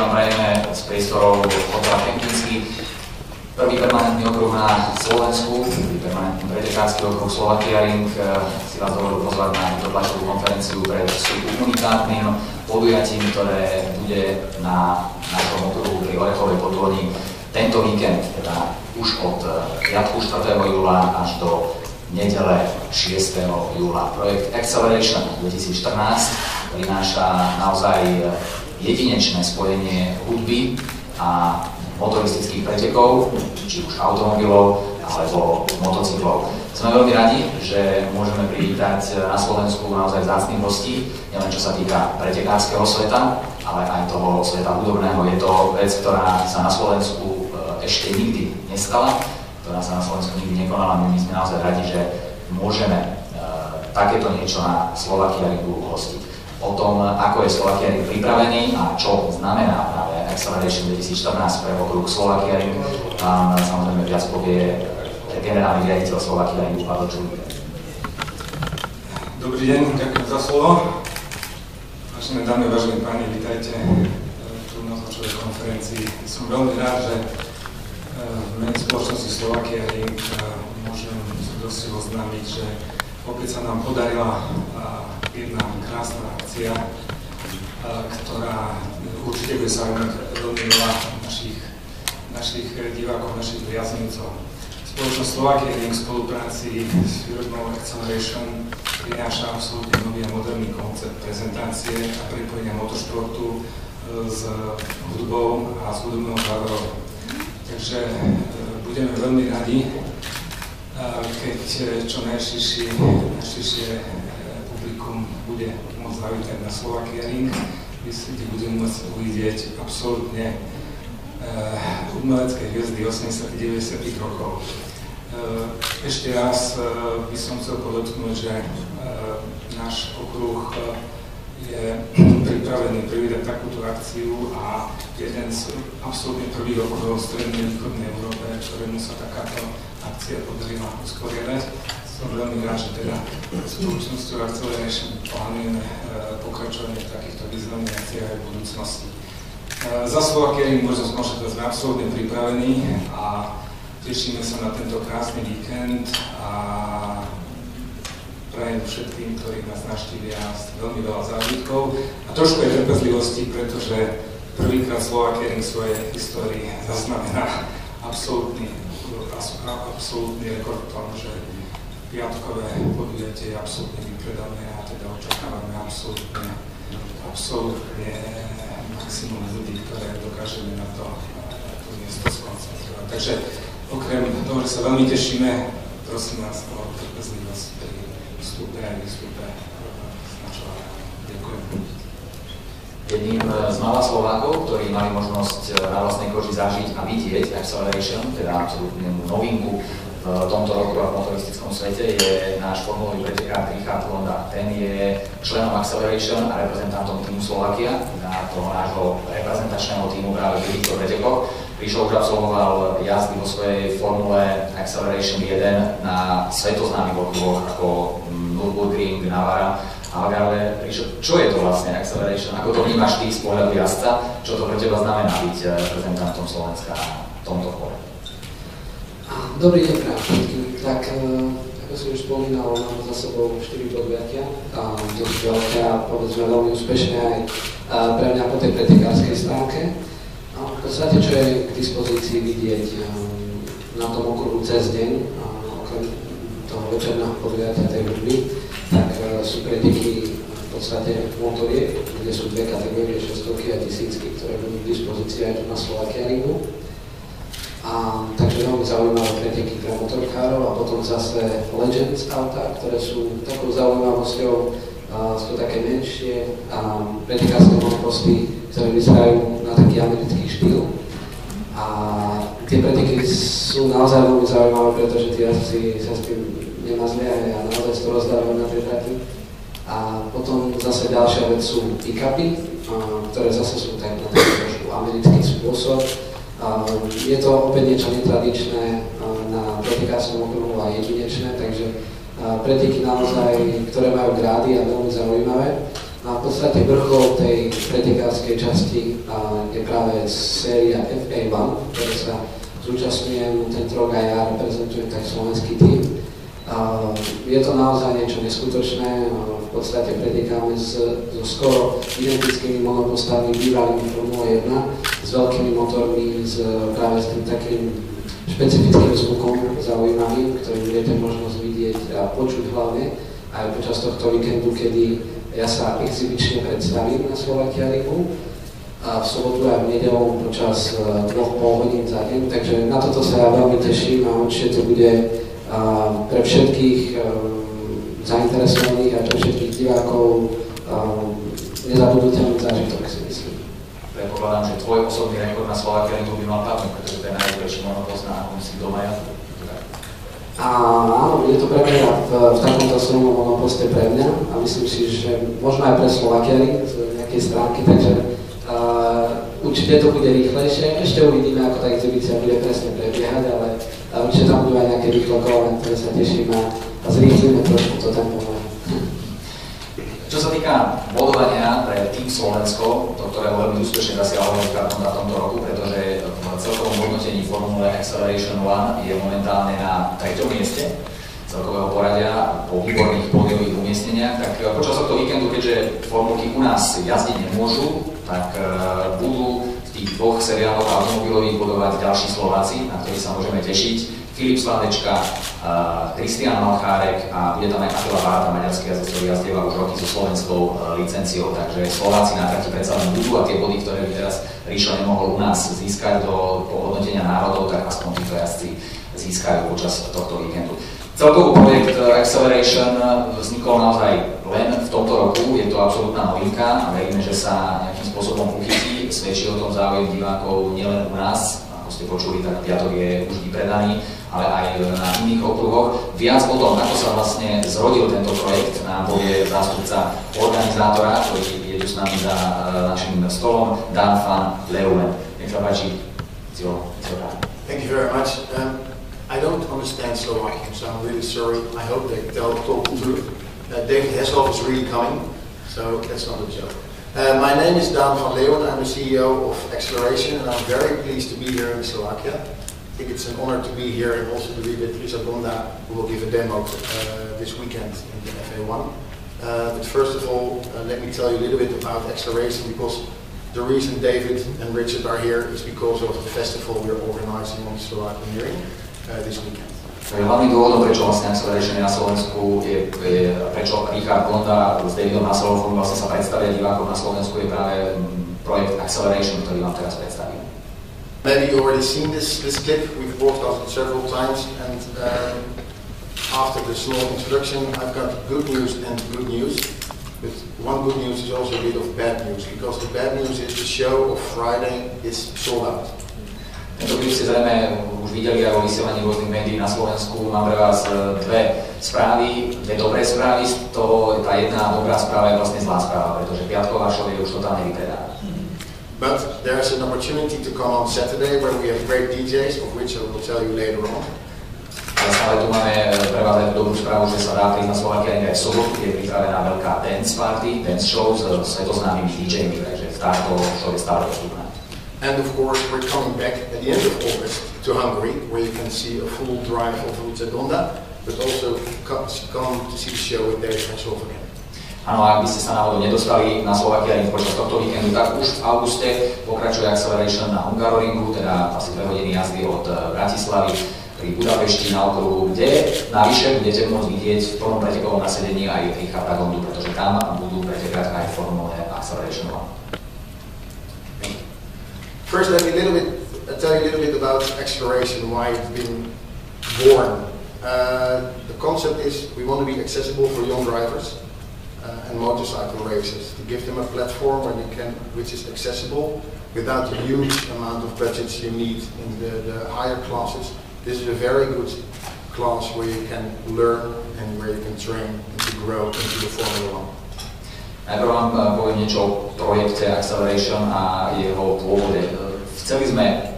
vám prajeme z priestorov hotela Kempinski. Prvý permanentný okruh na Slovensku, prvý permanentný pretekársky okruh Slovakia Ring, si vás dovolil pozvať na tlačovú konferenciu pred unikátnym podujatím, ktoré bude na našom okruhu pri Orechovej Podôni tento víkend, teda už od piatku 4. júla až do nedele 6. júla. Projekt Acceleration 2014 prináša naozaj jedinečné spojenie hudby a motoristických pretekov, či už automobilov alebo motocyklov. Sme veľmi radi, že môžeme privítať na Slovensku naozaj vzácnych hostí, nielen čo sa týka pretekárskeho sveta, ale aj toho sveta hudobného. Je to vec, ktorá sa na Slovensku ešte nikdy nestala, ktorá sa na Slovensku nikdy nekonala. My sme naozaj radi, že môžeme takéto niečo na Slovakia Ringu hostiť. O tom, ako je Slovakia Ring pripravený a čo znamená práve Acceleration 2014 pre okruh Slovakia Ring, tam samozrejme viac povie generálny riaditeľ Slovakia Ringu Pavel Čulík. Dobrý deň, ďakujem za slovo. Vážené dámy, vážení páni, vítajte tu na tlačovej konferencii. Som veľmi rád, že v mene spoločnosti Slovakia Ring môžem s radosťou oznámiť, že opäť sa nám podarila jedna krásna akcia, ktorá určite bude zaujímať veľmi veľa našich divákov, našich priaznivcov. Spoločnosť Slovakia Ring v spolupráci s firmou Acceleration prináša absolútne nový a moderný koncept prezentácie a prepojenia motoršportu s hudbou a s hudobnou zároveň. Takže budeme veľmi radi, keď čo najširšie publikum bude môcť zavítať na Slovakia Ring, kde budeme môcť uvidieť absolútne umelecké hviezdy 80-90 rokov. Ešte raz by som chcel podotknúť, že náš okruh je pripravený privítať takúto akciu a jeden z absolútne prvých okruhov v strednej východnej Európe, ktorému sa takáto akcia podarila usporiadať. Som veľmi rád, že teda spoločnosťou Acceleration plánujeme pokračovanie v takýchto významných akciách aj v budúcnosti. Za Slovakia Ring môžem skonštatovať, že sme absolútne pripravení a tešíme sa na tento krásny víkend a prajem všetkým, ktorí nás navštívia, veľmi veľa zážitkov a trošku aj trpezlivosti, pretože prvýkrát Slovakia Ring v svojej histórii zaznamená absolútny rekord v tom, že piatkové podujatie je absolútne vypredané a teda očakávame absolútne maximum ľudí, ktoré dokážeme na to miesto skoncentrovať. Takže okrem toho, že sa veľmi tešíme, prosím vás o trpezlivosť pri vstupe a výstupe značovania. Ďakujem. Jedným z mála Slovákov, ktorí mali možnosť na vlastnej koži zažiť a vidieť Acceleration, teda absolútne novinku v tomto roku a v motoristickom svete, je náš formulový pretekár Richard Londa. Ten je členom Acceleration a reprezentantom týmu Slovakia, na toho nášho reprezentačného týmu práve v týchto pretekoch. Prišiel už absolvoval jazdy vo svojej formule Acceleration 1 na svetoznámych okruhoch ako Nürburgring, Navara a Algarve. Čo je to vlastne Acceleration? Ako to vnímaš ty z pohľadu jazdca? Čo to pre teba znamená byť reprezentantom Slovenska v tomto pole? Dobrý deň práve všetkým. Tak, ako som už spomínal, máme za sebou 4 podujatia a dosť veľké a povedzme veľmi úspešné aj pre mňa po tej pretekárskej stránke. A v podstate, čo je k dispozícii vidieť na tom okruhu cez deň, okrem toho večerného podujatia tej hudby, tak sú preteky v podstate motoriek, kde sú dve kategórie, 600 a 1000, ktoré budú k dispozícii aj tu na Slovakia Ringu. Takže veľmi zaujímavé preteky pre motorkárov a potom zase Legends auta, ktoré sú takou zaujímavosťou, sú také menšie pretekárske monoposty, ktoré vyzerajú na taký americký štýl. A tie preteky sú naozaj veľmi zaujímavé, pretože tí jazdci sa s tým nemazlia a naozaj sa to rozdávajú na tej trati. A potom zase ďalšia vec sú pick-upy, ktoré zase sú tak na taký trošku americký spôsob. Je to opäť niečo netradičné na pretekárskom okruhu a jedinečné, takže preteky naozaj, ktoré majú grády a veľmi zaujímavé. No a v podstate vrchol tej pretekárskej časti je práve séria FA1, ktoré sa zúčastňujem tento rok aj ja, reprezentujem tak slovenský tým. Je to naozaj niečo neskutočné, v podstate pretekáme so skoro identickými monopostami bývalými Formule 1, s veľkými motormi, práve s tým takým špecifickým zvukom zaujímavým, ktorý budete možnosť vidieť a počuť hlavne aj počas tohto víkendu, kedy ja sa exibične predstavím na Slovakia Ringu a v sobotu aj v nedeľu počas 2,5 hodín za deň, takže na toto sa ja veľmi teším a určite to bude pre všetkých zainteresovaných a pre všetkých divákov nezabudnutelný zážitok, si myslím. Predpokladám, že tvoj osobný rekord na Slovakia Ringu by mal padnúť, pretože to je najväčší monopost na konci doma jazdu. Áno, je to pre mňa v takomto silnom monoposte pre mňa a myslím si, že možno aj pre Slovakia Ring z nejakej stránky, takže určite to bude rýchlejšie. Ešte uvidíme, ako tá exhibícia bude presne prebiehať, ale určite tam budú aj nejaké rýchle kola, na ktoré sa teším a zrýchlime trošku to tempo. Čo sa týka bodovania pre Tým Slovensko, do ktorého veľmi úspešne zasiahol karton na tomto roku, pretože v celkovom hodnotení Formule Acceleration One je momentálne na 3. mieste celkového poradia po výborných pódiových umiestneniach, tak počas tohto víkendu, keďže formulky u nás jazdiť nemôžu, tak budú v tých dvoch seriáloch automobilových bodovať ďalší Slováci, na ktorých sa môžeme tešiť. Filip Sladečka, Kristián Malchárek a bude tam aj Attila Bárta, maďarský jazdec, ktorý jazdieva už roky so slovenskou licenciou, takže Slováci na trati predsa len budú a tie body, ktoré by teraz Ríšo nemohol u nás získať do hodnotenia národov, tak aspoň títo jazdci získajú počas tohto víkendu. Celkový projekt Acceleration vznikol naozaj len v tomto roku, je to absolútna novinka a veríme, že sa nejakým spôsobom uchytí, svedčí o tom záujem divákov nielen u nás, ako ste počuli, tak piatok je už vypredaný, ale aj na iných okruhoch. Viac o tom, ako sa vlastne zrodil tento projekt, nám povie zástupca organizátora, ktorý je tu s nami za našim stolom, Dan van Leeuwen. Nech sa páči, Thank you very much. I don't understand Slovakian, so I'm really sorry. I hope they tell the truth. David Hesselhoff is really coming, so that's not a joke. My name is Dan van Leeuwen. I'm the CEO of Acceleration, and I'm very pleased to be here in Slovakia. I think it's an honor to be here and also to be with Lisa Bonda, who will give a demo this weekend in the FA1. But first of all, let me tell you a little bit about Acceleration, because the reason David and Richard are here is because of the festival we're organizing on Slovakian Ring this weekend. Hlavným dôvodom, prečo vlastne Acceleration je na Slovensku, je prečo Richard Bonda s Davidom Hasselhoffom vlastne sa predstavia divákom na Slovensku, je práve projekt Acceleration, ktorý vám teraz predstavím. Maybe you already seen this clip. We've broadcast it several times, and after the small introduction, I've got good news and good news. But one good news is also a bit of bad news, because the bad news is the show of Friday is sold out. Tento klip ste zrejme už videli aj vo vysielaní rôznych médií na Slovensku. Mám pre vás dve správy, dve dobré správy. Z toho tá jedna dobrá správa je vlastne zlá správa, pretože piatková show je už totálne vypredaná. But there's an opportunity to come on Saturday where we have great DJs, of which I will tell you later on. Ale tu máme pre vás aj dobrú správu, že sa dá prísť na Slovakia Ring aj v sobotu, je pripravená veľká dance party, dance show s svetoznámymi DJmi, takže táto show je stále dostupná. And of course, we're coming back at the end of August to Hungary, where you can see a full drive of Luca Donda, but also come to see the show with David Hasselhoff again. Áno, ak by ste sa náhodou nedostali na Slovakia Ring počas tohto víkendu, tak už v auguste pokračuje Acceleration na Hungaroringu, teda asi 2 hodiny jazdy od Bratislavy pri Budapešti na okruhu, kde navyše budete môcť vidieť v plnom pretekovom nasedení aj Richarda Gondu, pretože tam budú pretekať aj Formule Acceleration One. First, let me tell you a little bit about Acceleration, why it's been born. The concept is we want to be accessible for young drivers and motorcycle racers, to give them a platform which is accessible without the huge amount of budgets you need in the higher classes. This is a very good class where you can learn and where you can train and to grow into the Formula 1. Najprv vám poviem niečo o projekte Acceleration a jeho pôvode. Chceli sme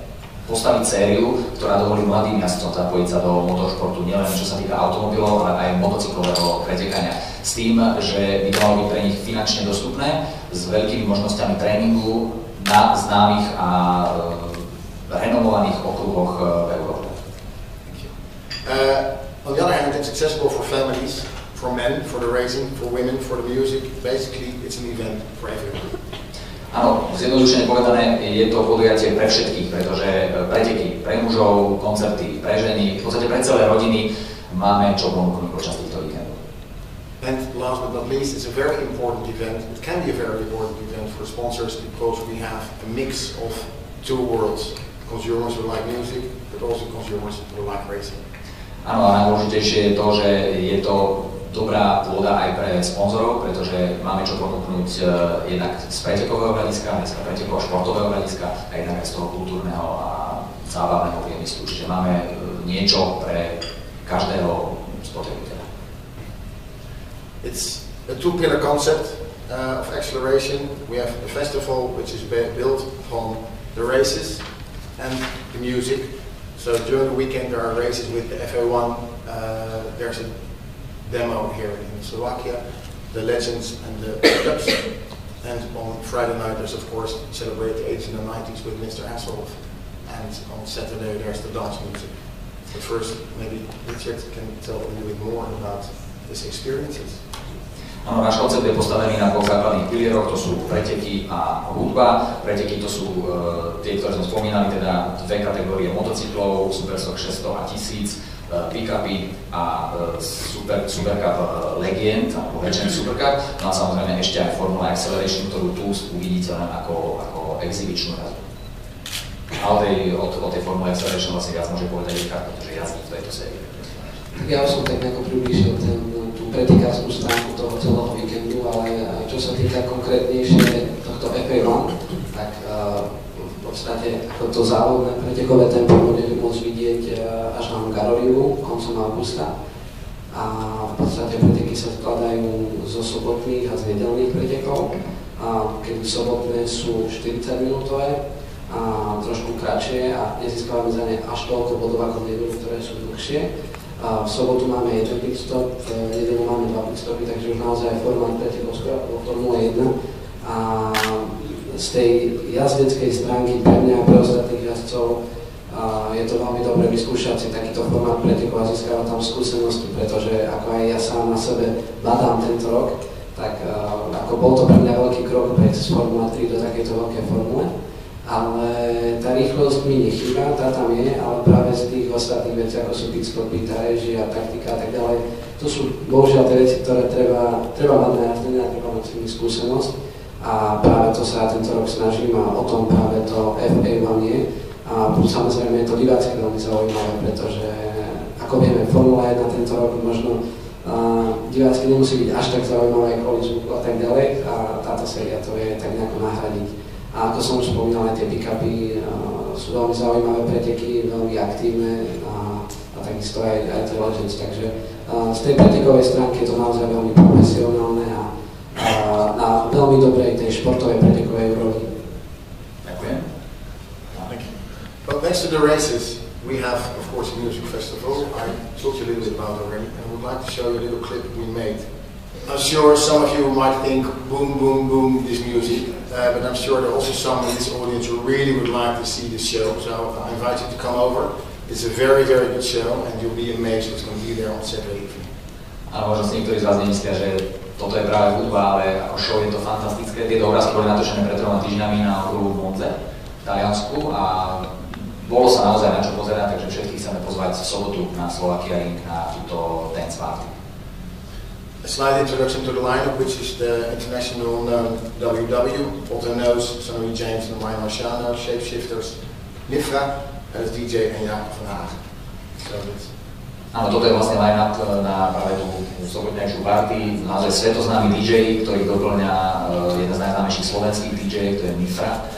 postaviť sériu, ktorá dovolí mladým jazdcom zapojiť sa do motoršportu, nielen čo sa týka automobilov, ale aj motocyklového pretekania. S tým, že by to malo byť pre nich finančne dostupné, s veľkými možnosťami tréningu na známych a renomovaných okruhoch v Európe. On the other hand, it's accessible for families, for men, for the racing, for women, for the music. Basically, it's an event for everyone. Áno, zjednodušene povedané, je to podujatie pre všetkých, pretože preteky pre mužov, koncerty pre ženy, v podstate pre celé rodiny máme čo ponúknuť počas týchto víkendov. And last but not least, it's a very important event. It can be a very important event for sponsors because we have a mix of two worlds. Consumers who like music, but also consumers who like racing. Áno, a najdôležitejšie je to, že je to dobrá pôda aj pre sponzorov, pretože máme čo ponúknuť jednak z pretekového hľadiska, aj z pretekového športového hľadiska a jednak aj z toho kultúrneho a zábavného priemyslu. Čiže máme niečo pre každého spotrebiteľa. It's a two-pillar concept of acceleration. We have a festival which is built upon the races and the music. So during the weekend there are races with the FA1. There's a demo here in Slovakia, the legends and the pickups. And on Friday night there's of course celebrate the 80s and 90s with Mr. Hasselhoff. And on Saturday there's the dance music. But first maybe Richard can tell a little bit more about his experiences. Áno, náš koncept je postavený na dvoch základných pilieroch, to sú preteky a hudba. Preteky to sú tie, ktoré sme spomínali, teda dve kategórie motocyklov, Superstock 600 a 1000, pick-upy a Super Cup Legend, alebo Legend Super Cup. No a samozrejme ešte aj Formula Acceleration, ktorú tu uvidíte len ako exibičnú jazdu. A o tej Formula Acceleration vlastne viac môže povedať Richard, pretože jazdí v tejto sérii. Tak ja už som tak nejako priblížil tú pretekárskú stránku toho celého víkendu, ale čo sa týka konkrétnejšie tohto FA1, tak v podstate ako to závodné pretekové tempo budeme môcť vidieť až na Hungaroriu koncom augusta. A v podstate preteky sa skladajú zo sobotných a z nedeľných pretekov, kedy sobotné sú 40 minútové a trošku kratšie a nezískavame za ne až toľko bodov ako v nedeľu, ktoré sú dlhšie. V sobotu máme jeden pitstop, v nedeľu máme 2 pitstopy, takže už naozaj formát pretekov skoro ako Formula 1. A z tej jazdeckej stránky pre mňa a pre ostatných jazdcov je to veľmi dobre vyskúšať si takýto formát pretekov a získavať tam skúsenosti, pretože ako aj ja sám na sebe badám tento rok, tak ako bol to pre mňa veľký krok prejsť z Formula 3 do takejto veľkej formule. Ale tá rýchlosť mi nechýba, tá tam je, ale práve z tých ostatných vecí, ako sú pitstopy, tá režia, taktika a tak ďalej, to sú bohužiaľ tie veci, ktoré treba mať na jazdenie a treba mať s nimi skúsenosť. A práve to sa tento rok snažím a o tom práve to FA1 je. A samozrejme je to divácky veľmi zaujímavé, pretože ako vieme, Formula 1 tento rok možno divácky nemusí byť až tak zaujímavé kvôli zvuku a tak ďalej a táto séria to je tak nejako nahradiť. A ako som už spomínal, aj tie pick-upy sú veľmi zaujímavé preteky, veľmi aktívne a takisto aj tie Legends. Takže z tej pretekovej stránky je to naozaj veľmi profesionálne a na veľmi dobrej tej športovej pretekovej úrovni. Ďakujem. Well, next to the races, we have, of course, a music festival. I told you a little bit about already, and I would like to show you a little clip we made. I'm sure some of you might think, boom, boom, boom, this music, but I'm sure there are also some in this audience who really would like to see this show, so I invite you to come over. It's a very, very good show, and you'll be amazed what's going to be there on Saturday evening. A možno si niektorí z vás nemyslia, že toto je práve hudba, ale ako show je to fantastické. Tieto obrázky boli natočené pred 3 týždňami na okruhu v Monze, v Taliansku a bolo sa naozaj na čo pozerať, takže všetkých chceme pozvať v sobotu na Slovakia Ring na túto dance party. A slight introduction to the lineup, which is the international known WW, Otto Knows, Sonny James and Ryan Marciano, Shapeshifters, Nifra, as DJ and Jakob van Hagen. So áno, toto je vlastne line-up na práve tú sobotnejšiu party, naozaj svetoznámy DJ, ktorý doplňa jeden z najznámejších slovenských DJ, to je Nifra.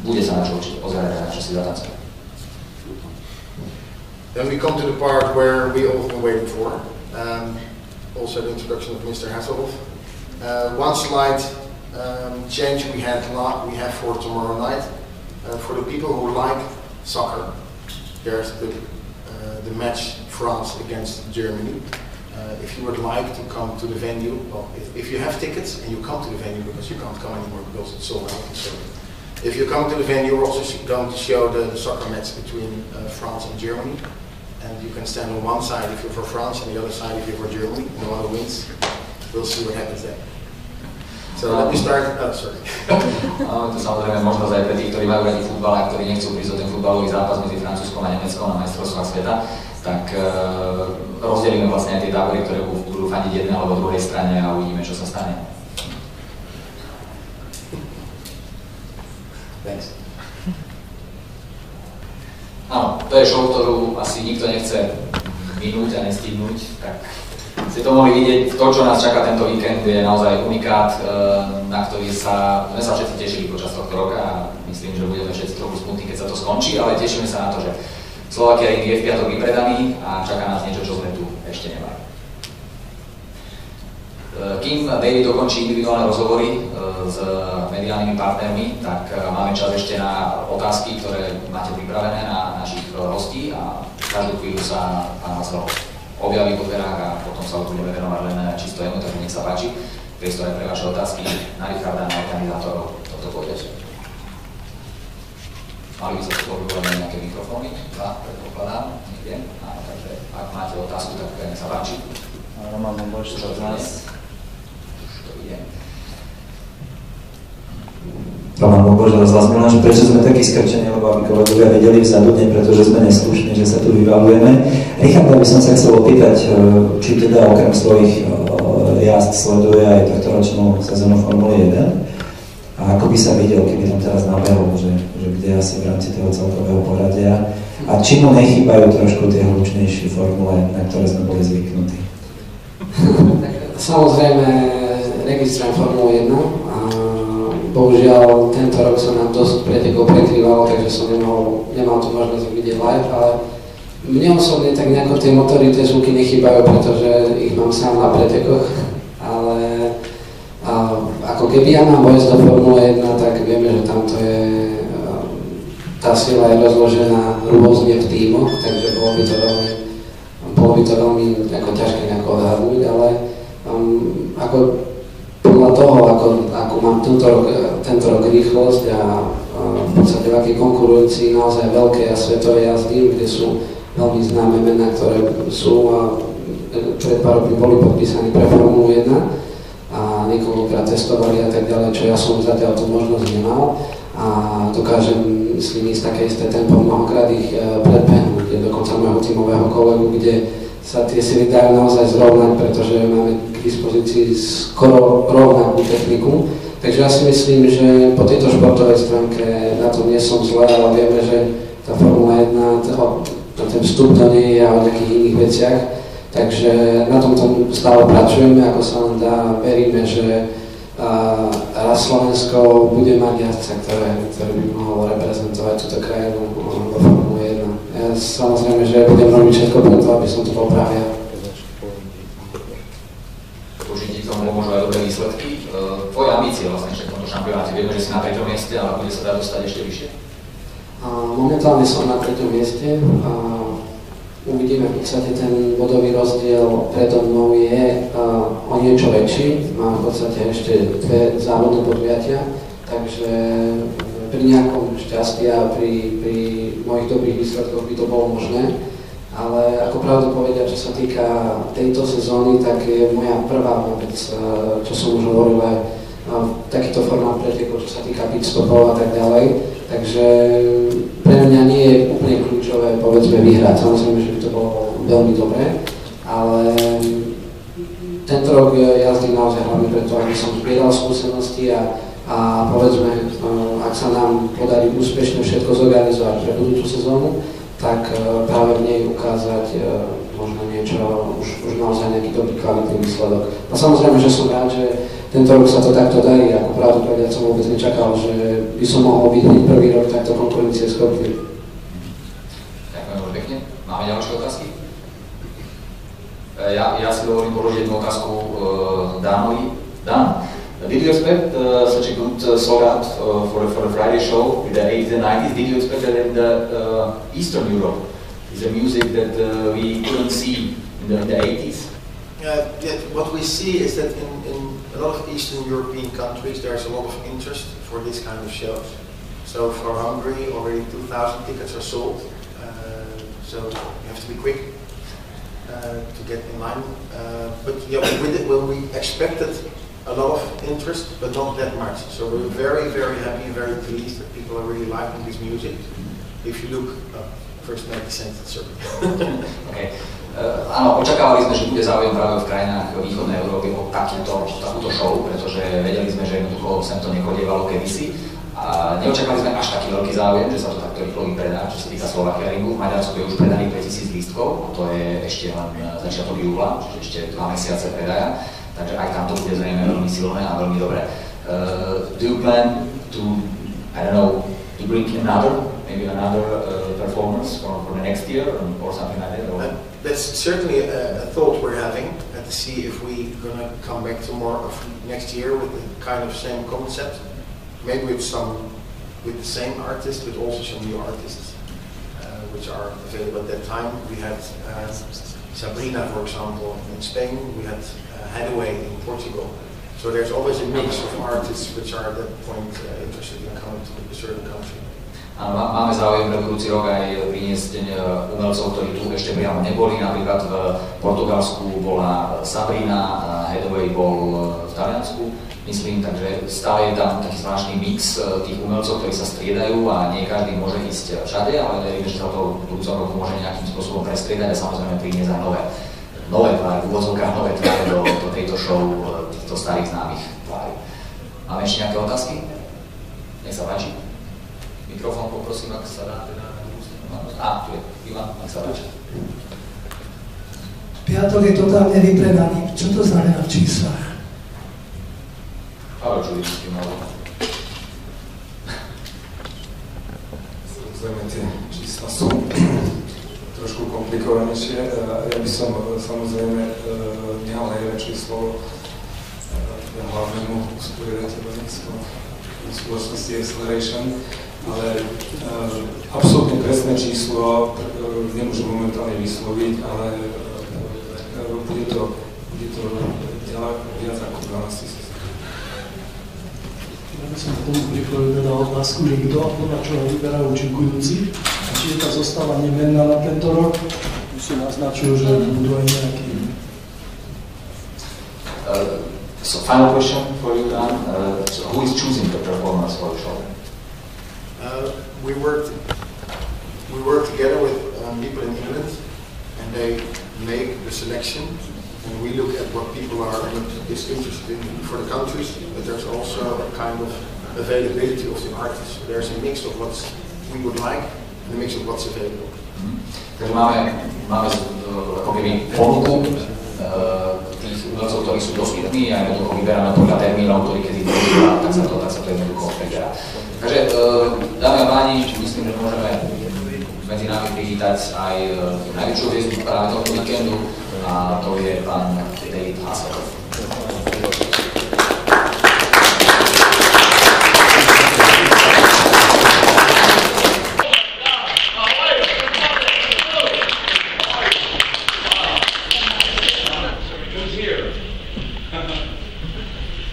Bude sa na čo určite pozerať a na čo si zatancovať. Then we come to the part where we all been waiting for. Also the introduction of Mr. Hasselhoff. One slight change we have for tomorrow night. For the people who like soccer. There's the match France against Germany. If you would like to come to the venue, well, if you have tickets and you come to the venue, because you can't come anymore because it's sold out. So if you come to the venue, we're also going to show the soccer match between France and Germany. And you can stand on one side if you're for France and the other side if you're for Germany. And the one who wins, we'll see what happens there. So let me start, sorry. To samozrejme možnosť aj pre tých, ktorí majú radi futbal a ktorí nechcú prísť o ten futbalový zápas medzi Francúzskom a Nemeckom na majstrovstvách sveta, tak rozdelíme vlastne aj tie tábory, ktoré budú fandiť jednej alebo druhej strane a uvidíme, čo sa stane. Thanks. Áno, to je show, ktorú asi nikto nechce minúť a nestihnúť, tak ste to mohli vidieť. To, čo nás čaká tento víkend, je naozaj unikát, na ktorý sme sa všetci tešili počas tohto roka a myslím, že budeme všetci trochu smutní, keď sa to skončí, ale tešíme sa na to, že Slovakia Ring je v piatok vypredaný a čaká nás niečo, čo sme tu ešte nemali. Kým David dokončí individuálne rozhovory s mediálnymi partnermi, tak máme čas ešte na otázky, ktoré máte pripravené na našich hostí a každú chvíľu sa pán Hasel objaví po dverách a potom sa už budeme venovať len čisto jemu, takže nech sa páči. Priestor aj pre vaše otázky na Richarda, na organizátorov, toto pôjdete. Mali by sa tu pohľadať nejaké mikrofóny, dva, predpokladám, neviem, áno, takže ak máte otázku, tak nech sa páči. Roman Bomboš, čo z nás? Už to ide. Roman Bomboš, rozhlas Milan, prečo sme takí skrčení, lebo aby kolegovia vedeli vzadu, nie pretože sme neslušní, že sa tu vyvalujeme. Richarda by som sa chcel opýtať, či teda okrem svojich jazd sleduje aj tohtoročnú sezónu Formuly 1 a ako by sa videl, keby tam teraz nabehol, že kde asi v rámci toho celkového poradia a či mu nechýbajú trošku tie hlučnejšie formule, na ktoré sme boli zvyknutí. Samozrejme, registrujem Formulu 1 a bohužiaľ tento rok sa nám dosť pretekov prekrývalo, takže som nemal tú možnosť vidieť live, ale mne osobne tak nejako tie motory, tie zvuky nechýbajú, pretože ich mám sám na pretekoch, ale ako keby ja mám vojsť do Formule 1, tak vieme, že tamto je, tá sila je rozložená rôzne v tímoch, takže bolo by to veľmi ako ťažké nejako odhadnúť, ale ako podľa toho, ako mám tento rok rýchlosť a v podstate v akej konkurujúci naozaj veľké a svetové jazdy, kde sú veľmi známe mená, ktoré sú a pred pár rokmi boli podpísaní pre Formulu 1 a niekoľkokrát testovali a tak ďalej, čo ja som zatiaľ tú možnosť nemal a dokážem myslím ísť také isté tempo, mnohokrát ich predbehnúť, kde dokonca môjho tímového kolegu, kde sa tie sily dajú naozaj zrovnať, pretože máme k dispozícii skoro rovnakú techniku. Takže ja si myslím, že po tejto športovej stránke na tom nie som zle, ale vieme, že tá Formula 1, ten vstup do nej je o nejakých iných veciach. Takže na tomto stále pracujeme, ako sa len dá. Veríme, že raz Slovensko bude mať jazdca, ktorý by mohol reprezentovať túto krajinu vo Formule 1. Ja samozrejme, že budem robiť všetko preto, aby som to bol práve ja. Určite k tomu môžu aj dobré výsledky. Tvoje ambície vlastne ešte v tomto šampionáte, vieme, že si na 3. mieste, ale bude sa dať dostať ešte vyššie? Momentálne som na 3. mieste. Uvidíme, v podstate ten bodový rozdiel predo mnou je o niečo väčší. Mám v podstate ešte 2 závodné podujatia, takže pri nejakom šťastí a pri mojich dobrých výsledkoch by to bolo možné. Ale ako pravdu povedať, čo sa týka tejto sezóny, tak je moja prvá vec, čo som už hovoril, aj takýto formát pretekov, čo sa týka pitstopov a tak ďalej. Takže pre mňa nie je úplne kľúčové, povedzme, vyhrať. Samozrejme, že by to bolo veľmi dobré, ale tento rok jazdím naozaj hlavne preto, aby som zbieral skúsenosti a povedzme, ak sa nám podarí úspešne všetko zorganizovať pre budúcu sezónu, tak práve v nej ukázať možno niečo, už naozaj nejaký dobrý kvalitný výsledok. A samozrejme, že som rád, že tento rok sa to takto darí, ako pravdu povedať som vôbec nečakal, že by som mohol byť prvý rok takto konkurencie schopný. Ďakujem veľmi pekne. Máme ďalšie otázky? Ja si dovolím položiť jednu otázku Dánovi. Dan, Did you expect such a good sold out for the Friday show with the 80s and 90s? Did you expect that in the Eastern Europe is a music that we couldn't see in the 80s? Yeah, what we see is that in a lot of Eastern European countries there's a lot of interest for this kind of shows. So for Hungary already 2,000 tickets are sold, so you have to be quick to get in line. But yeah, when we expected a lot of interest, but not that much. So we're very, very happy, very pleased that people are really liking this music. If you look, first make the sentence, sorry. Okay. Áno, očakávali sme, že bude záujem práve v krajinách východnej Európy o takúto show, pretože vedeli sme, že jednoducho sem to nechodívalo kedysi. A neočakali sme až taký veľký záujem, že sa to takto rýchlo vypredá, čo sa týka Slovakiaringu. V Maďarsku je už predaných 5000 lístkov, to je ešte len začiatok júla, čiže ešte 2 mesiace predaja. Takže aj tam to bude zrejme veľmi silné a veľmi dobré. Do you plan to, I don't know, to bring maybe another performance for the next year or something like that? Or? That's certainly a thought we're having, to see if we're going to come back to more of next year with the kind of same concept. Maybe with the same artist, but also some new artists, which are available at that time. We had Sabrina, for example, in Spain. We had Hathaway in Portugal. So there's always a mix of artists which are at that point interested in coming to a certain country. Máme záujem pre budúci rok aj priniesť umelcov, ktorí tu ešte priamo neboli. Napríklad v Portugalsku bola Sabrina, Hathaway bol v Taliansku, myslím, takže stále je tam taký zvláštny mix tých umelcov, ktorí sa striedajú a nie každý môže ísť všade, ale veríme, že sa to v budúcom roku môže nejakým spôsobom prestriedať a samozrejme priniesť aj nové tváre, v úvodzovkách nové tváre do tejto show týchto starých známych tvári. Máme ešte nejaké otázky? Nech sa páči. Mikrofón poprosím, ak sa dá teda... tu je. Ivan, ak sa páči. Piatok je totálne vypredaný. Čo to znamená v číslach? Pavel Čulický mal. Samozrejme, tie čísla sú trošku komplikovanejšie. Ja by som samozrejme nehal najväčšie slovo hlavnému usporiadateľu spoločnosti Acceleration, ale absolútne presné číslo nemôžem momentálne vysloviť, ale bude to viac ako 12 000. Ja by som k tomu pripojil teda otázku, že kto a podľa čoho vyberá účinkujúci a či je tá zostava nemenná na tento rok, už si naznačil, že budú aj nejaký. So final question for you, Dan. So who is choosing the performance for the show? We work together with people in England, and they make the selection. And we look at what people are interested in for the countries, but there's also a kind of availability of the artists. There's a mix of what we would like and a mix of what's available. Takže máme ako keby ponuku tých umelcov, ktorí sú dostupní a jednoducho vyberáme podľa termínov, ktorý kedy budú a tak sa to jednoducho preberá. Takže dámy a páni, myslím, že môžeme medzi nami privítať aj najväčšiu hviezdu práve tohto víkendu a to je pán David Hasselhoff.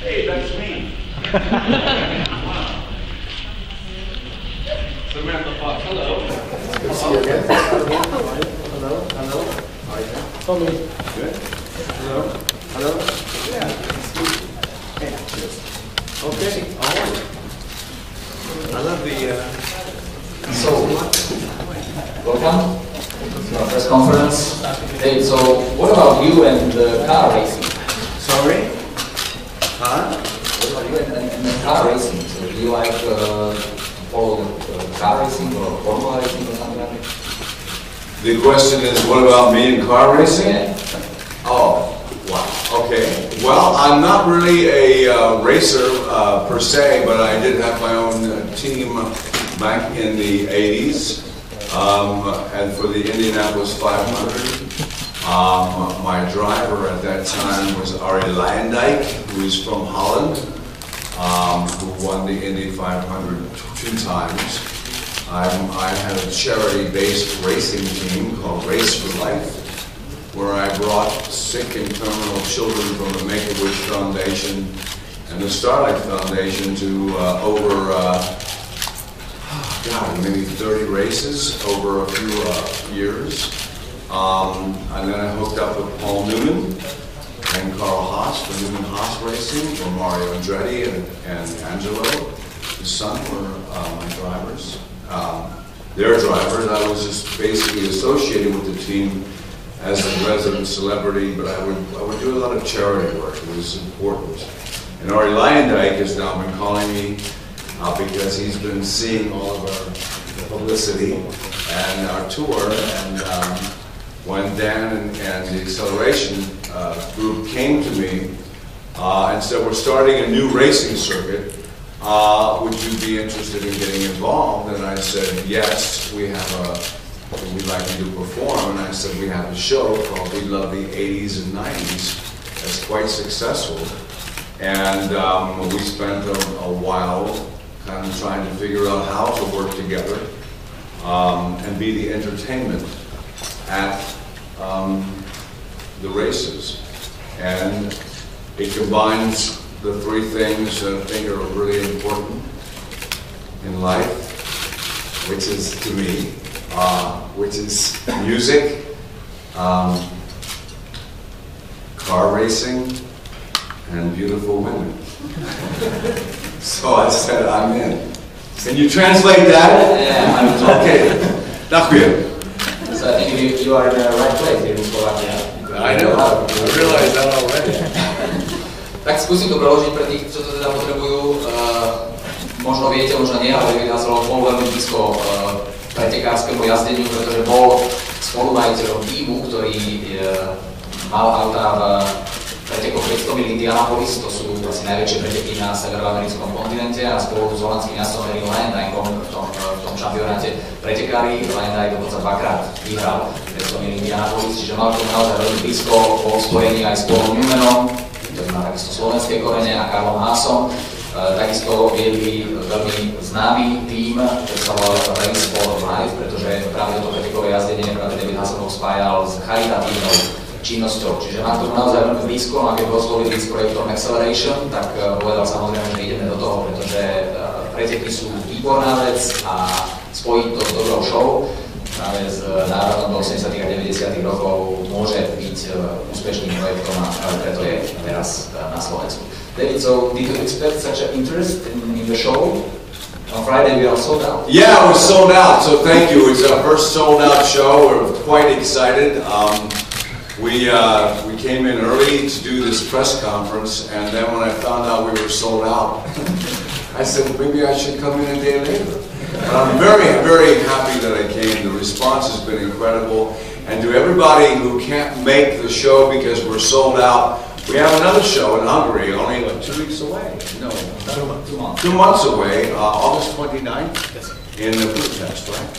Hey, that's me. Samantha Fox, hello. Good to see you again. Hello. How are you? Tommy. Good. Hello. Yeah. Hey, cheers. Okay, how are you? I love the... So, welcome to our press conference. Dave, so what about you and car racing? Sorry? Huh? What about you and car racing? So do you like follow car racing or Formula racing or something like that? The question is, what about me in car racing? Yeah. Oh, wow. Okay. Well, I'm not really a racer per se, but I did have my own team back in the 80s, and for the Indianapolis 500. My driver at that time was Arie Luijendijk, who's from Holland. who won the Indy 500 2 times. I had a charity-based racing team called Race for Life, where I brought sick and terminal children from the Make-A-Wish Foundation and the Starlight Foundation to maybe 30 races over a few years. And then I hooked up with Paul Newman and Carl Haas for Newman Haas Racing, where Mario Andretti and Angelo, his son, were my drivers. Their drivers. I was just basically associated with the team as a resident celebrity, but I would do a lot of charity work. It was important. And Arie Luyendyk has now been calling me because he's been seeing all of our publicity and our tour. And when Dan and the Acceleration group came to me and said, we're starting a new racing circuit, would you be interested in getting involved? And I said, yes, we'd like you to perform. And I said, we have a show called We Love the 80s and 90s that's quite successful. And we spent a while kind of trying to figure out how to work together and be the entertainment at the races. And it combines the 3 things that I think are really important in life, which is, to me, which is music, car racing, and beautiful women. So I said, I'm in. Can you translate that? Yeah, I'm okay. Dziękuję. So I think you are in the right place here in Slovakia. I know. I realized that already. Tak skúsim to preložiť pre tých, čo to teda potrebujú. Možno viete, možno nie, ale David Hasselhoff bol veľmi blízko pretekárskému jazdeniu, pretože bol spolumajiteľom týmu, ktorý mal autá v pretekoch 500 mil Indianapolis, to sú asi najväčšie preteky na severoamerickom kontinente, a spolu s holandským jazdcom Arie Luyendykom v tom šampionáte pretekári. Luyendyk dokonca 2-krát vyhral 500 mil Indianapolis, čiže mal to naozaj veľmi blízko po spojení aj s Paulom Newmanom, ktorý má takisto slovenské korene, a Karlom Haasom. Takisto viedli veľmi známy tím, ktorý sa volal Race for Life, pretože práve toto pretekové jazdenie práve David Hasselhoff spájal s charitatívnou činnosťou. Čiže mám to naozaj veľmi blízko, a keď bol oslovili s projektom Acceleration, tak povedal samozrejme, že ideme do toho, pretože preteky sú výborná vec a spojiť to s dobrou show práve s návratom do 80. a 90. rokov môže byť úspešným projektom, a preto je teraz na Slovensku. David, so did you expect such an interest in the show? On Friday we are sold out. Yeah, we're sold out, so thank you. It's our first sold out show. We're quite excited. We came in early to do this press conference, and then when I found out we were sold out, I said, maybe I should come in a day later. But I'm very, very happy that I came. The response has been incredible. And to everybody who can't make the show because we're sold out, we have another show in Hungary, only like 2 weeks away. No, 2 months. 2 months away, August 29th, in Budapest, right?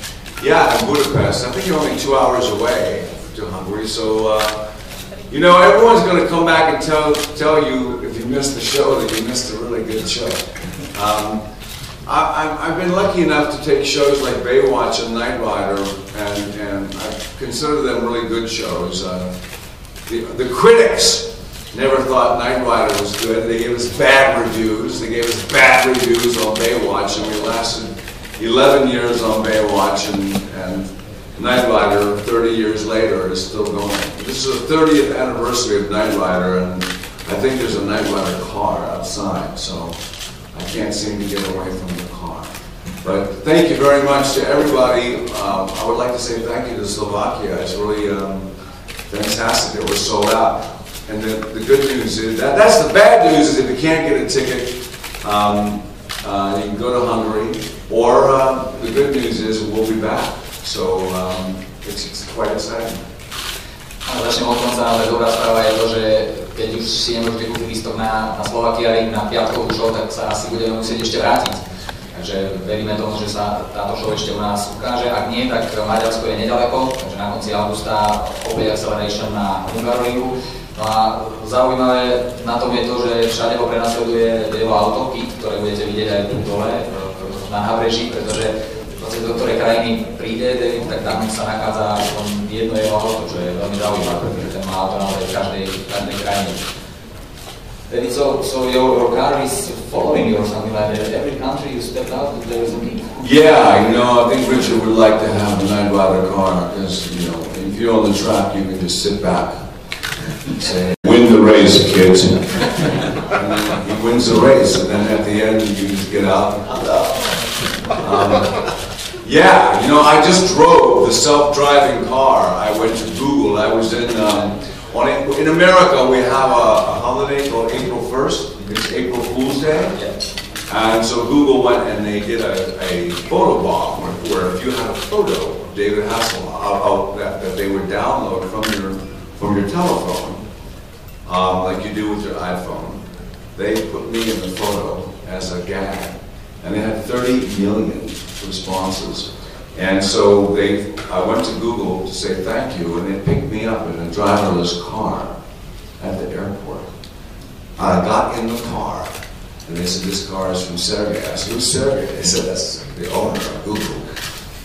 Yeah, in Budapest. I think you're only 2 hours away to Hungary. So, you know, everyone's going to come back and tell you, if you missed the show, that you missed a really good show. I've been lucky enough to take shows like Baywatch and Knight Rider, and I consider them really good shows. The critics never thought Knight Rider was good. They gave us bad reviews. They gave us bad reviews on Baywatch, and we lasted 11 years on Baywatch, and Knight Rider, 30 years later, is still going. This is the 30th anniversary of Knight Rider, and I think there's a Knight Rider car outside, so I can't seem to get away from the car. But thank you very much to everybody. I would like to say thank you to Slovakia. It's really fantastic that we're sold out. And the good news is, that's the bad news, is if you can't get a ticket, you can go to Hungary, or the good news is we'll be back. So it's quite exciting. Začnem od konca, ale dobrá správa je to, že keď už si nemôžete kúpiť lístok na Slovakia Ring, na piatkovú show, tak sa asi budeme musieť ešte vrátiť. Takže veríme tomu, že sa táto show ešte u nás ukáže. Ak nie, tak Maďarsko je nedaleko, takže na konci augusta opäť Acceleration na Hungaroringu. No a zaujímavé na tom je to, že všade ho prenasleduje jeho auto, KIT, ktoré budete vidieť aj tu dole na nábreží, pretože do ktorej krajiny príde David, tak tam sa nachádza aspoň jedno jeho auto, čo je veľmi zaujímavé, pretože ten má auto naozaj v každej krajine. David, so your car is following you or something like that. Every country you step out, there is a KIT. Yeah, you know, I think Richard would like to have a Night Rider car because, you know, if you're on the track, you can just sit back and say, win the race, kids. And then he wins the race, and then at the end, you just get out and hello. Yeah, you know, I just drove the self-driving car. I went to Google. I was in America, we have a holiday called April 1st. It's April Fool's Day. And so Google went and they did a photo bomb where if you had a photo of David Hasselhoff that they would download from your telephone, like you do with your iPhone, they put me in the photo as a gag. And they had 30 million responses. And so I went to Google to say thank you, and they picked me up in a driverless car at the airport. I got in the car, and they said, this car is from Sergey. I said, who's Sergey? They said, that's the owner of Google.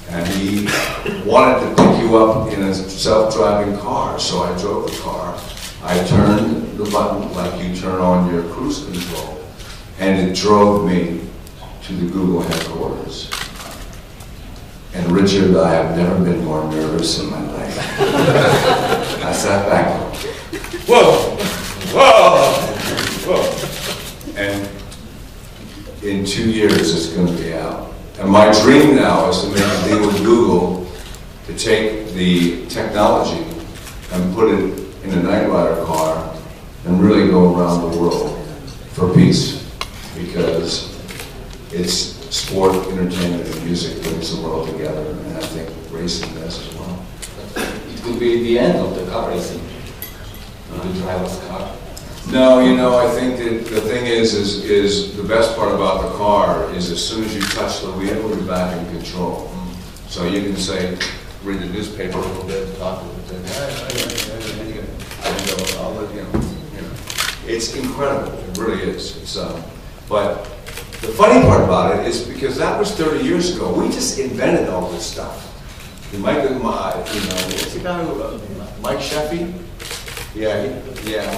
And he wanted to pick you up in a self-driving car, so I drove the car. I turned the button like you turn on your cruise control, and it drove me to the Google headquarters. And Richard, I have never been more nervous in my life. I sat back, whoa, whoa, whoa. And in 2 years it's going to be out. And my dream now is to make a deal with Google to take the technology and put it in a Night Rider car and really go around the world for peace. Because it's sport, entertainment, and music brings the world together, and I think racing does as well. It could be the end of the car racing. The driver's car. No, you know, I think that the thing is the best part about the car is as soon as you touch the wheel, you're back in control. So you can say, read the newspaper a little bit, talk a little bit, it's incredible. It really is. But the funny part about it is because that was 30 years ago. We just invented all this stuff. Mike Sheffy? Yeah,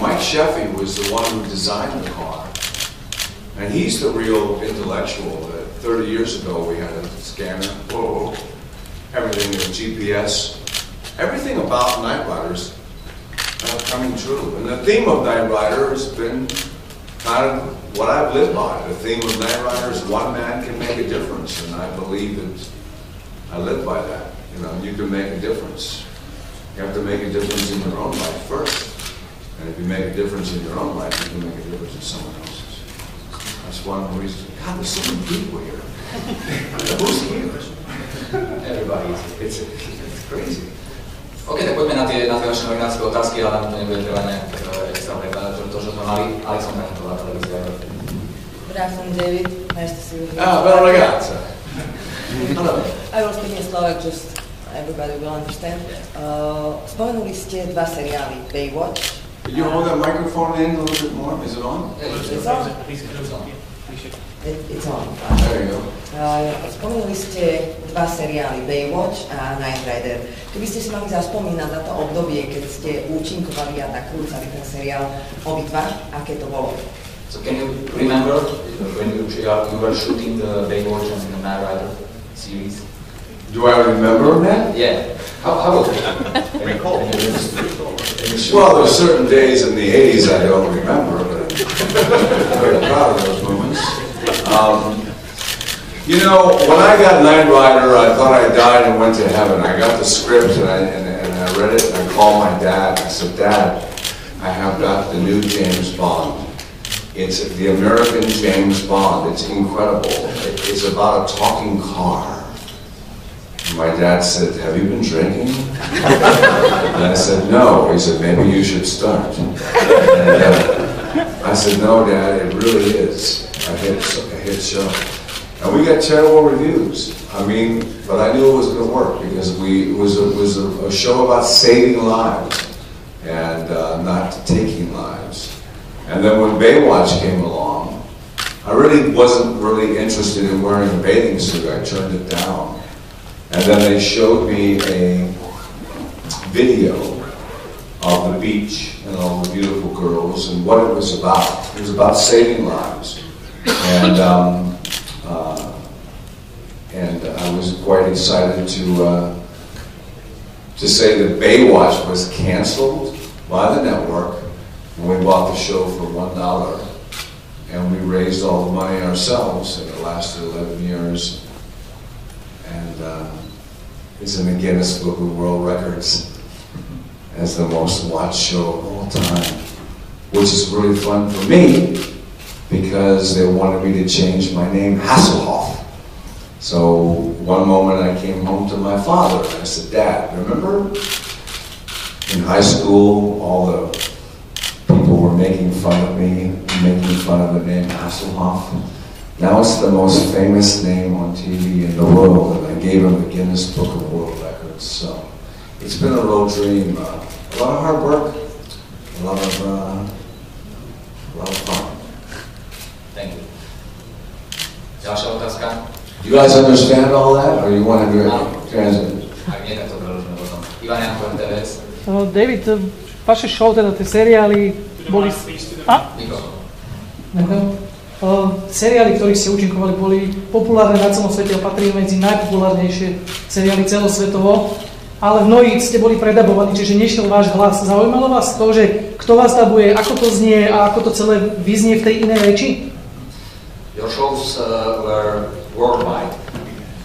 Mike Sheffy was the one who designed the car. And he's the real intellectual that 30 years ago we had a scanner. Whoa, everything was GPS. Everything about Night Riders coming true. And the theme of Night Rider has been kind of what I've lived by. The theme of Night Rider is one man can make a difference, and I believe that I live by that. You know, you can make a difference. You have to make a difference in your own life first. And if you make a difference in your own life, you can make a difference in someone else's. That's one reason. God, there's so many people here. Who's here? Everybody. It's crazy. OK, tak poďme na tie vaše novinárske otázky, ale nám to nebude trvať nejak extra prekladať, to, čo sme mali. Alexandra Hntová, televízia. Good afternoon, David. Nice to see you. Bella ragazza. I will speak in Slovak, just everybody will understand. Spomenuli ste dva seriály, Baywatch. Could you hold that microphone in a little bit more? Is it on? It's on. It's on. There you go. Spomenuli ste dva seriály, Baywatch a Night Rider. Keby ste si mali zaspomínať na to obdobie, keď ste účinkovali a nakrúcali ten seriál obidva, aké to bolo? So can you remember when you were shooting the Baywatch and the Night Rider series? Do I remember that? Yeah. How was it? Recall. Well, there's certain days in the 80s I don't remember, but I'm very proud of those moments. You know, when I got Night Rider, I thought I died and went to heaven. I got the script and I read it, and I called my dad. I said, Dad, I have got the new James Bond. It's the American James Bond. It's incredible. It's about a talking car. And my dad said, have you been drinking? And I said, no. He said, maybe you should start. And, I said, no, Dad, it really is a hit show. And we got terrible reviews. I mean, but I knew it was going to work because it was a show about saving lives. and not taking lives. And then when Baywatch came along, I really wasn't really interested in wearing a bathing suit. I turned it down. And then they showed me a video of the beach and all the beautiful girls and what it was about. It was about saving lives. And I was quite excited to say that Baywatch was canceled by the network, and we bought the show for $1. And we raised all the money ourselves, and it lasted 11 years. And it's in the Guinness Book of World Records as the most watched show of all time, which is really fun for me because they wanted me to change my name, Hasselhoff. So one moment I came home to my father and I said, Dad, remember in high school all the people were making fun of me, making fun of the name Hasselhoff? Now it's the most famous name on TV in the world, and I gave him the Guinness Book of World Records. So it's been a real dream. A lot of hard work, a lot of fun. Thank you. Ďalšia otázka? You guys understand all that, or you want to do it translate? Ak nie, tak to preložíme potom. Ivan Janko, MTVS. David, vaše show, teda tie seriály boli... Seriály, ktorých ste účinkovali, boli populárne na celom svete a patrí medzi najpopulárnejšie seriály celosvetovo, ale v mnohých ste boli predabovaní, čiže nešiel váš hlas. Zaujímalo vás to, že kto vás dabuje, ako to znie a ako to celé vyznie v tej inej reči? Your shows were worldwide,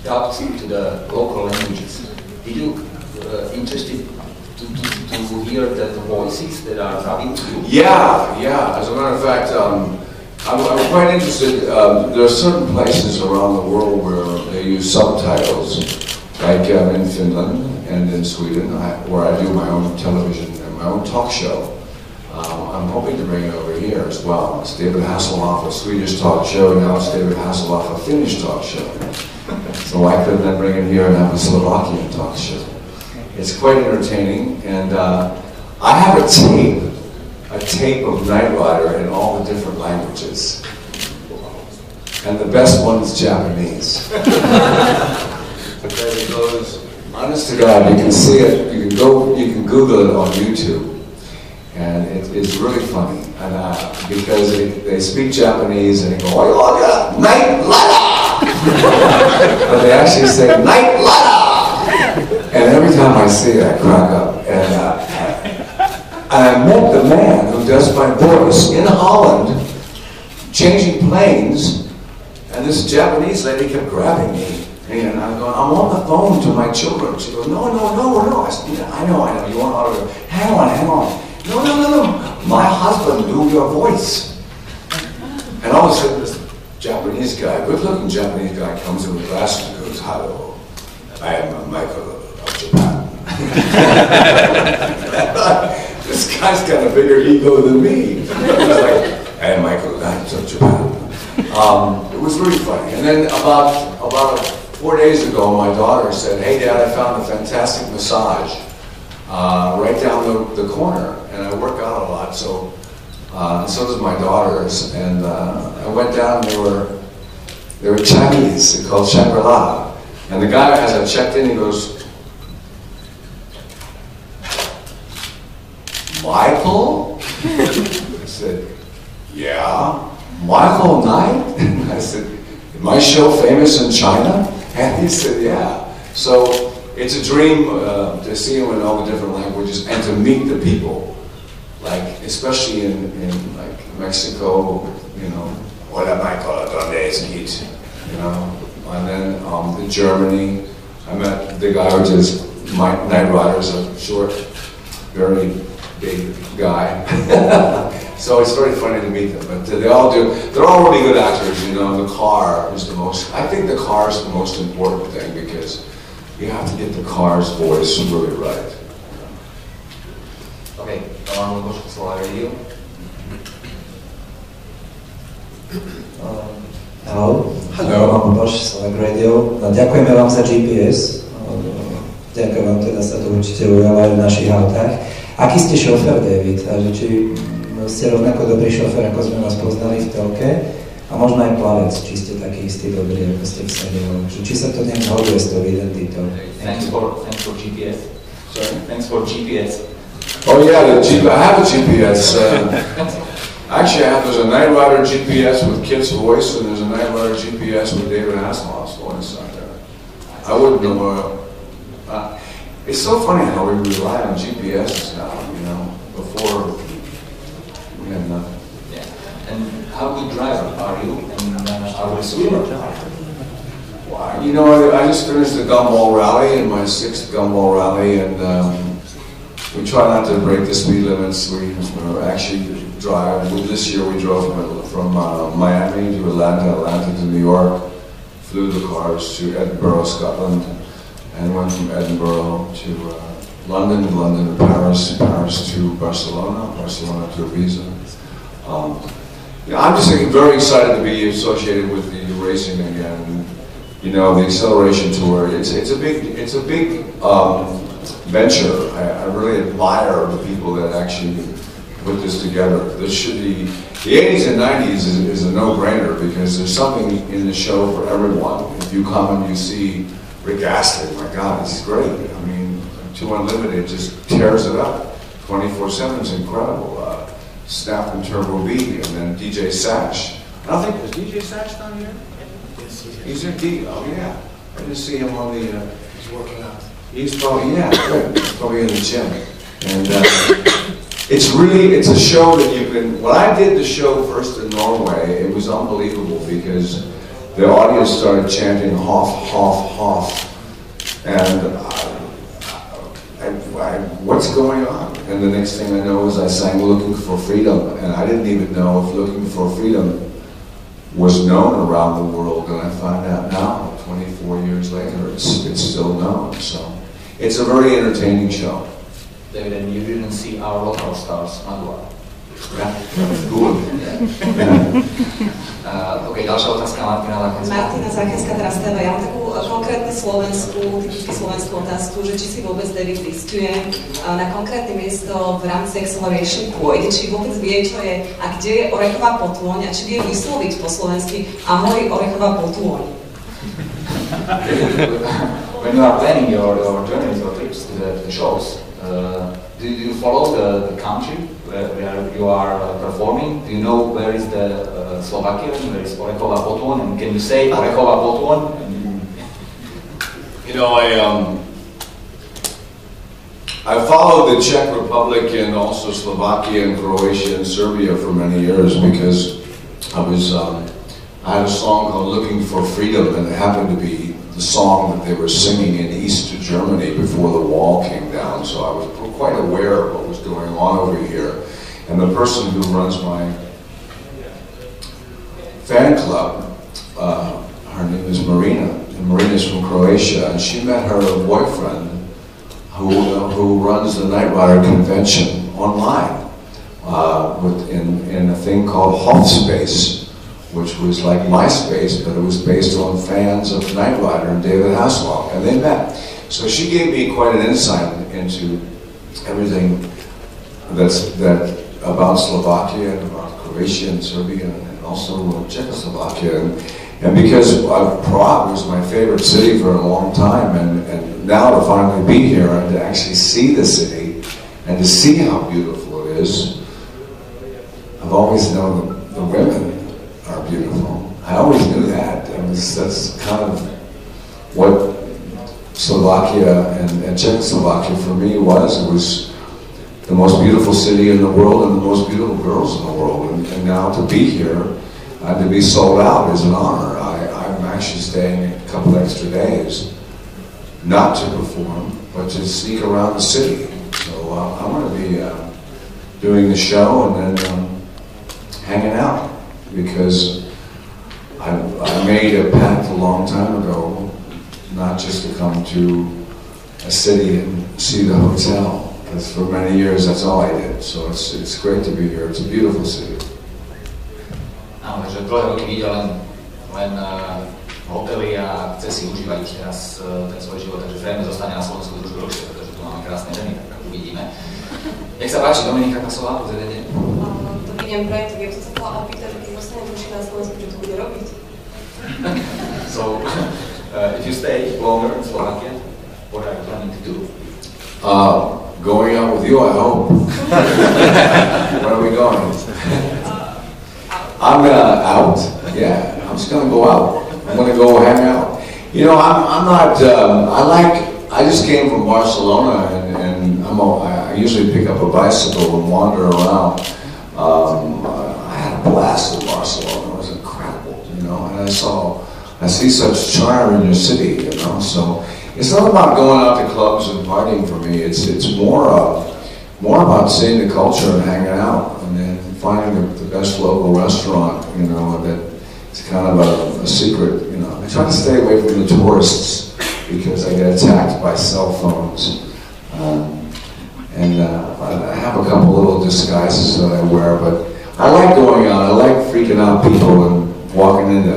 dubbed to the local languages. Did you interested to hear the voices that are dubbing to you? Yeah. As a matter of fact, I'm quite interested. There are certain places around the world where they use subtitles, like in Finland and in Sweden, where I do my own television and my own talk show. I'm hoping to bring it over here as well. It's David Hasselhoff, a Swedish talk show, and now it's David Hasselhoff, a Finnish talk show. So I could then bring it here and have a Slovakian talk show. It's quite entertaining, and I have a tape of Knight Rider in all the different languages. And the best one is Japanese. Because it goes, honest to God, you can see it, you can Google it on YouTube. And it's really funny, and because they speak Japanese and they go, "Oyoga, Knight Rider," but they actually say Knight Rider. And every time I see it, I crack up. And I met the man who does my voice in Holland, changing planes, and this Japanese lady kept grabbing me. And I'm going, I'm on the phone to my children. She goes, no. I said, yeah, I know. You want autograph? Hang on. No. My husband knew your voice. And all of a sudden, this Japanese guy, good-looking Japanese guy, comes in with glasses and goes, "Hello, I am Michael of Japan." This guy's got a bigger ego than me. He's like, "I am Michael of Japan." It was really funny. And then about 4 days ago, my daughter said, "Hey, Dad, I found a fantastic massage right down the corner." And I work out a lot, so does my daughters. And I went down, they were Chinese, they're called Shangri-La. And the guy, as I checked in, he goes, "Michael?" I said, "Yeah, Michael Knight?" I said, "Is my show famous in China?" And he said, "Yeah." So it's a dream to see him in all the different languages and to meet the people. Like, especially in like Mexico, you know, "Hola Michael, ¿dónde estás?" You know, and then in Germany, I met the guy who does Knight Rider, a short, very big guy. So it's very funny to meet them. But they're all really good actors. You know, the car is I think the car is the most important thing because you have to get the car's voice really right. Okay, Roman Bosch, Slova Radio. Hello, Roman Bosch, Slova Radio. Ďakujeme vám za GPS. vďaka vám teda sa to určite ujalo aj v našich autách. Aký ste šofér, David? A že či ste rovnako dobrý šofér, ako sme vás poznali v telke, a možno aj plavec, či ste taký istý dobrý, ako ste v sebe. Či sa to nejak zhoduje s tou identitou? Thanks for GPS. Sorry? Thanks for GPS. Oh yeah, I have a GPS. Actually, there's a Night Rider GPS with Kit's voice, and there's a Night Rider GPS with David Hasselhoff's voice on there. I wouldn't know. It's so funny how we rely on GPSs now. You know, before we had nothing. Yeah. And how good driver are you? And are you a swimmer? Wow. You know, I just finished the gumball rally, in my 6th gumball rally, and we try not to break the speed limits. We actually drive. This year we drove from Miami to Atlanta to New York, flew the cars to Edinburgh, Scotland, and went from Edinburgh to London to Paris to Barcelona to Ibiza. I'm just very excited to be associated with the racing again. You know, the acceleration tour. It's a big venture. I really admire the people that actually put this together. This should be, the 80s and 90s is a no-brainer because there's something in the show for everyone. If you come and you see Rick Astley, my God, he's great. I mean, 2 Unlimited just tears it up. 24/7 is incredible. Snap and Turbo B, and then DJ Sash. I don't think, is DJ Sash down here? Yes, He's in D, oh yeah. I didn't see him on the, he's working out. he's probably, yeah, good. He's probably in the gym. And it's a show that you can, when I did the show first in Norway, it was unbelievable because the audience started chanting Hoff, Hoff, Hoff. And what's going on? And the next thing I know is I sang Looking for Freedom, and I didn't even know if Looking for Freedom was known around the world, and I find out now, 24 years later, it's still known. So it's a very entertaining show. David, and you didn't see our local stars, Madua. Yeah, good. OK, ďalšia otázka Martina Záchenská. Martina Záchenská teraz téma. Ja mám takú konkrétnu typicky slovenskú otázku, že či si vôbec David listuje na konkrétne miesto v rámci Acceleration pôjde, či vôbec vie, čo je a kde je orechová potôň a či vie vysloviť po slovensky ahoj orechová potôň. When you are planning your journeys or trips to the shows, do you follow the country where you are performing? Do you know where is the Slovakia, where is Orechová potôň, and can you say Orechová potôň? You know, I followed the Czech Republic and also Slovakia and Croatia and Serbia for many years because I had a song called Looking for Freedom, and it happened to be the song that they were singing in East Germany before the wall came down, so I was quite aware of what was going on over here. And the person who runs my fan club, her name is Marina, and Marina's from Croatia, and she met her boyfriend who runs the Night Rider convention online in a thing called Hofspace, which was like MySpace, but it was based on fans of Night Rider and David Hasselhoff, and they met. So she gave me quite an insight into everything that about Slovakia and about Croatia and Serbia and also Czechoslovakia. And because Prague was my favorite city for a long time, and now to finally be here and to actually see the city and to see how beautiful it is, I've always known the women are beautiful. I always knew that. That's kind of what Slovakia and Czechoslovakia for me was. It was the most beautiful city in the world and the most beautiful girls in the world. And now to be here and to be sold out is an honor. I'm actually staying a couple extra days, not to perform, but to sneak around the city. So I'm going to be doing the show and then hanging out, because I made a pact a long time ago not just to come to a city and see the hotel, because for many years that's all I did. So it's great to be here. It's a beautiful city. Áno, takže dlhé roky videl len hotely a chce si užívať už teraz ten svoj život, takže zrejme zostane na Slovensku trošku dlhšie, pretože tu máme krásne ženy, tak uvidíme. Nech sa páči, Dominika Kasová, ZDD. Dobrý deň, projekt, ja som sa chcela opýtať, že keď zostane dlhšie na Slovensku, čo to bude robiť? So, if you stay longer in Slovakia, what are you planning to do? Going out with you, I hope. Where are we going? I'm out. Yeah, I'm just gonna go out. I'm gonna go hang out. You know, I'm not. I just came from Barcelona, and I usually pick up a bicycle and wander around. I had a blast in Barcelona. It was incredible, you know. And I see such charm in your city, you know. So it's not about going out to clubs and partying for me. It's more about seeing the culture and hanging out, and then finding the best local restaurant, you know, that it's kind of a secret, you know. I try to stay away from the tourists because I get attacked by cell phones. I have a couple little disguises that I wear, but I like going out. I like freaking out people and walking into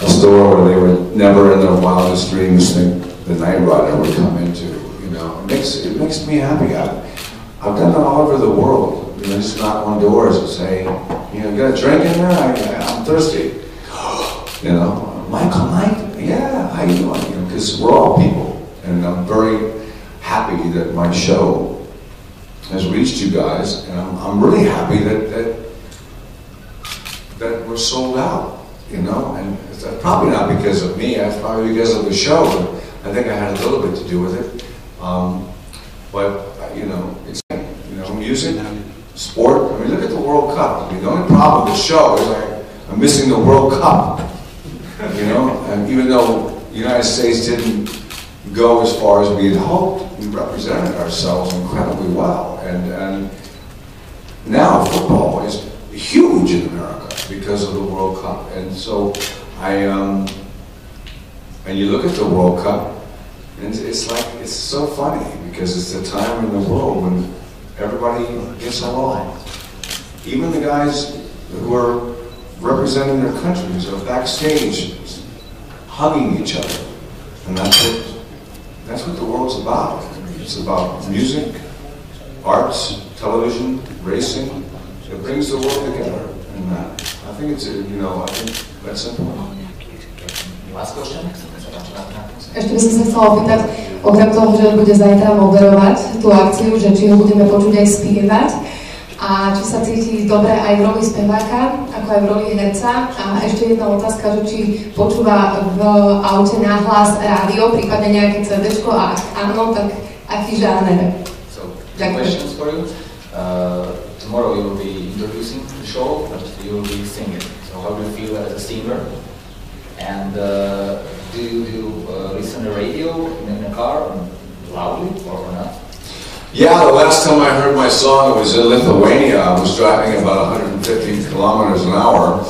a store where they would never in their wildest dreams think the Night Rider would come into, you know. It makes me happy. I've done it all over the world. You know, just knock on doors and say, you know, got a drink in there? I'm thirsty. You know, Mike, yeah, how you doing? You know, because we're all people, and I'm very happy that my show has reached you guys, and I'm really happy that we're sold out. You know, and it's probably not because of me. It's probably because of the show. But I think I had a little bit to do with it. But you know, it's music, sport. I mean, look at the World Cup. I mean, the only problem with the show is I'm missing the World Cup. You know, and even though the United States didn't go as far as we had hoped, we represented ourselves incredibly well. And now football is huge in America because of the World Cup. And so and you look at the World Cup, and it's so funny because it's the time in the world when everybody gets along. Even the guys who are representing their countries are backstage hugging each other. And that's what the world's about. It's about music, arts, television, racing. It brings the world together. And I think I think that's important. Last question? Ešte by som sa chcela opýtať, okrem toho, že bude zajtra moderovať tú akciu, že či ho budeme počuť aj spievať a či sa cíti dobre aj v roli speváka, ako aj v roli herca. A ešte jedna otázka, že či počúva v aute nahlas rádio, prípadne nejaké CDčko a ak áno, tak aký žáner? So, questions for you. Tomorrow you will be introducing the show, but you will be singing. So how do you feel as a singer? And do you listen to radio in the car loudly or not? Yeah, the last time I heard my song, it was in Lithuania. I was driving about 150 kilometers an hour,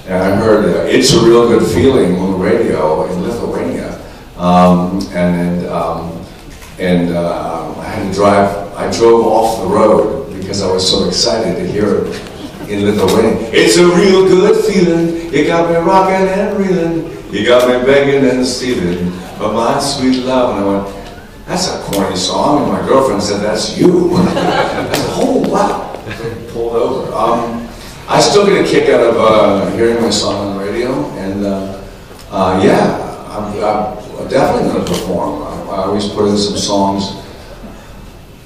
and I heard It's a Real Good Feeling on the radio in Lithuania. I had to drive, I drove off the road because I was so excited to hear it in Lithuania. It's a real good feeling, you got me rocking and reeling, you got me begging and stealing for my sweet love. And I went, that's a corny song, and my girlfriend said, that's you. I said, oh wow, pulled over. I still get a kick out of hearing my song on the radio, and yeah, I'm definitely going to perform. I always put in some songs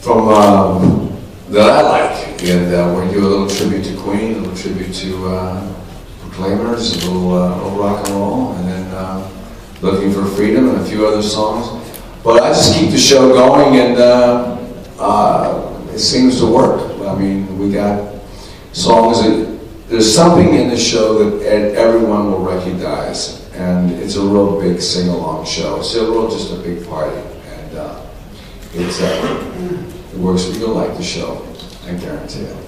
from that I like, and we do a little tribute to Queen, a little tribute to Proclaimers, a little rock and roll, and then Looking for Freedom and a few other songs. But I just keep the show going, and it seems to work. I mean, we got songs that there's something in the show that everyone will recognize, and it's a real big sing-along show. It's just a big party, and it works. You'll like the show, I guarantee it.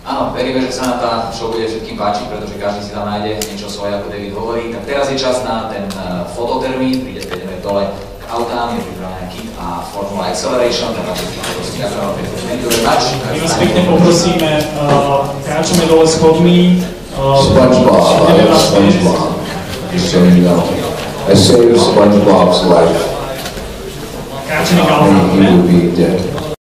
Áno, veríme, že sa nám tá show bude všetkým páčiť, pretože každý si tam nájde niečo svoje, ako David hovorí. Tak teraz je čas na ten fototermín, prídeme dole k autám, je pripravená kit a Formula Acceleration, tak vás prosím, thank you very much. My vás pekne poprosíme, kráčame dole schodmi. SpongeBob. so you know. I saved SpongeBob's life, and he would be dead.